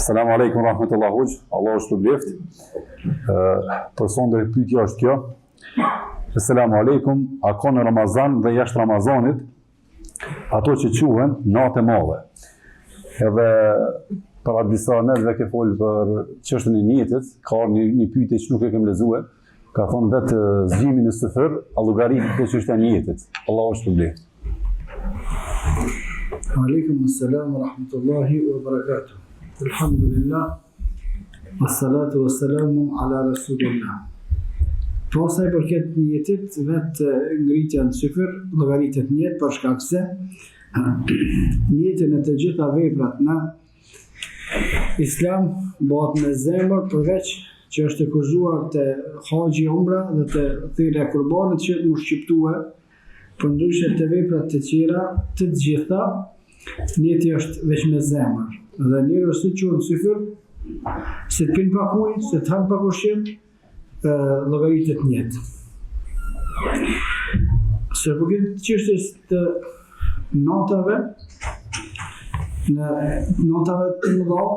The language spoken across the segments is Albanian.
Selamu alaikum rahmetullah hoq, Allah është të bleft. Për sondër pyetja është kjo. Selamu alaikum, a ka në Ramazan dhe jashtë Ramazanit ato që quhen natë e madhe. Edhe para disa njerëzve ke folë për çështën e niyetit, ka një pyetje që nuk e kem lexuar, ka thonë vetë zgjimi në sëfër, a llogarit për çështja e niyetit. Allah është të bleft. Aleikum assalam wa rahmatullahi wa barakatuh. Alhamdulillah, wassalatu wassalamu ala rasulillah. Sa i përket niyetit, vetë ngritja në syfër, llogaritet niyet për shkak se niyetin e të gjitha veprat në Islam bëhet me zemër, përveç që është e kurzuar te haxhi umra dhe te thirrja e qurbanit që më shqiptue, përndryshe te veprat të tjera, të gjitha niyeti është veç me zemër. Dhe njërë si që në syfër, se të pinë pak ujë, se të hanë pak ushqim, llogaritet niyet. Se përket çështjes të natave, në natave të mëdha,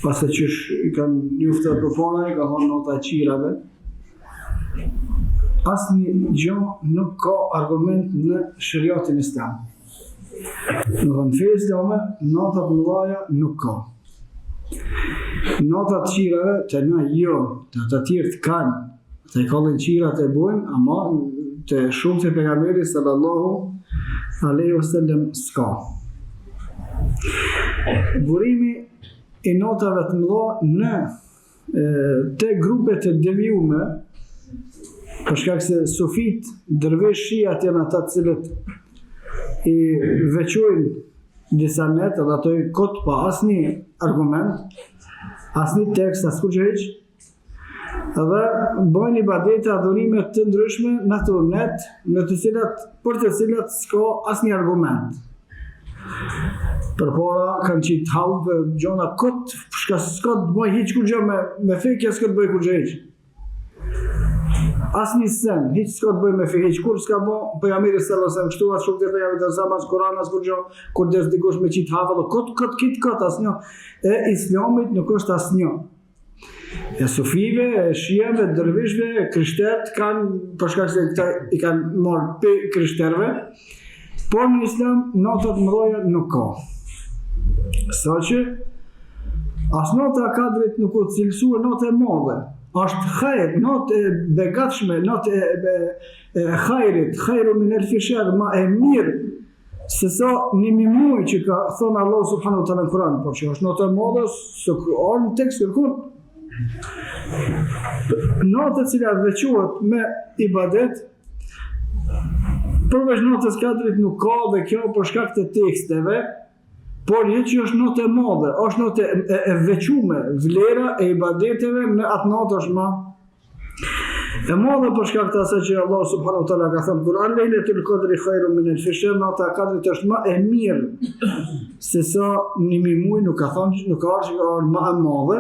pasi që i kanë njoftuar përpara, i ka thonë nota e qirave, asnjë gjë nuk ka argument në shariatin islam. Në fe islame, natat mëdhaja nuk ka. Natat qirave të na jo, të tjerë të kanë, të kallin qirat e bojnë, ama të shumë të pejgamberit sallallahu alaihi wasallam s'ka. Burimi i natave të mëdha në te grupet e devijume, për shkak se sufit, dervish shiat janë ata të cilët i veçojnë disa net, edhe ato i kot pa asnjë argument, asnjë tekst, as kurrë hiç, edhe bëjnë ibadete, adhurime të ndryshme në ato net, për të cilat s'ka asnjë argument. Përpara kanë qitë halë gjona kot, shka s'ka të bëj hiç kurrë me fekja, s'ka të bëj kurrë hiç. Asnjë sen, hiç s'ka të bëj me fe, hiç kur s'ka bë, pejgamberi sallallahu alajhi wasallam kështu as shumë të pejgamberit e zamanit Kur'an as kurrë, kur des dikush me qit havë, kot asnjë. E Islamit nuk është asnjë. E sufive, e shiave, dervishve, e krishterët kanë, për shkak se këta i kanë marrë pe krishterëve, por në Islam natat mëdha nuk ka. Saqë as nota e kadrit nuk është cilësuar natë e madhe. Është hajr, natë e begatshme, natë e hajrit, hajru min alfi shahr, ma e mirë se sa 1000 muaj që ka thonë Allah subhanahu wa taala në Kur'an, por që është natë e madhe, se në tekst kërkon. Natë e cila veçohet me ibadet, përveç natës kadrit nuk ka dhe kjo për shkak të teksteve, por jo që është natë e madhe, është natë e veçume, vlera e ibadeteve në atë natë është ma e madhe për shkak të asaj që Allah subhanahu wa taala ka thënë Kur'an, Lejletul Qadri khairun min alfi shahr, nata e kadrit është ma e mirë se sa 1000 muaj, nuk ka thënë, nuk ka që është ma e madhe.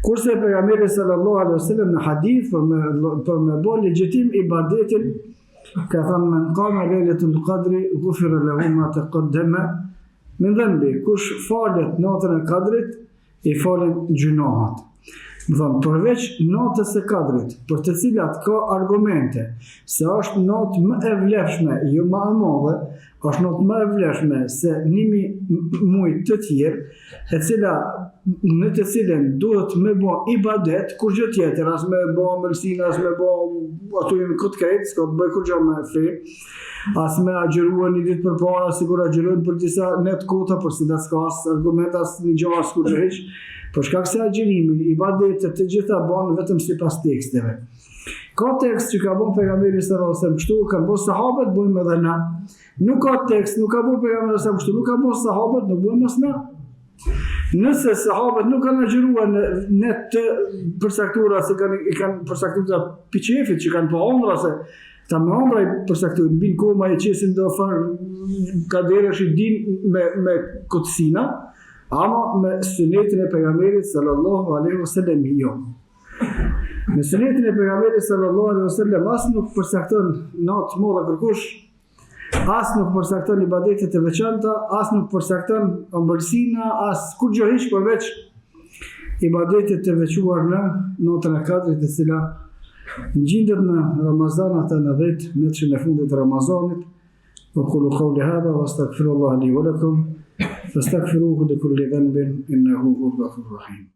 Kurse pejgamberi sallallahu alaihi wasallam në hadith për me bë legjitim ibadetin ka thënë men qama Lejletul Qadri ghufira lahu ma taqaddama min dhanbi, kush falet natën e kadrit, i falen gjunohat. Më thonë, përveç natës e kadrit, për të cilat ka argumente, se është natë më e vlefshme, jo më e madhe, është natë më e vlefshme se 1000 muaj të tjerë, e cila në të cilën duhet me bë ibadet, kur gjë tjetër, as me bë mëlsinë, as me bë ato në këtë krejt, s'ka të bëj kur gjë me fe, as me agjeruar një ditë përpara, sigur agjeruar për disa net kota, për si da s'ka as argument, as një gjë as kur gjë hiç, për shkak se agjerimi, ibadetet të gjitha banë vetëm sipas teksteve. Ka tekst që ka bën pejgamberi sallallahu alajhi wasallam kështu, kanë bën sahabët, bëjmë edhe na. Nuk ka tekst, nuk ka bën pejgamberi sallallahu alajhi wasallam kështu, nuk ka bën sahabët, nuk bëjmë as na. Nëse sahabët nuk kanë agjeruar në të përsaktura, se i kanë përsaktuar piqefit që kanë pa ondra, se ta me ondra i përsaktuar, në binë koma i qesin do farë kaderesh i din me kotësina, ama me sunetin e pejgamberit sallallahu alaihi wasallam jo. Me sunetin e pejgamberit sallallahu alaihi wasallam as nuk përsakton natë modha kërkush, As nuk përcakton ibadetet e veçanta, as nuk përcakton ëmbëlsina, as kur gjë hiç përveç ibadetet e veçuar në notën e Kadrit, e cila ngjitet në Ramazan ata në 10 ditën e fundit të Ramazanit. وقولوا قولي هذا واستغفر الله لي ولكم فاستغفروه لكل ذنب انه هو الغفور الرحيم.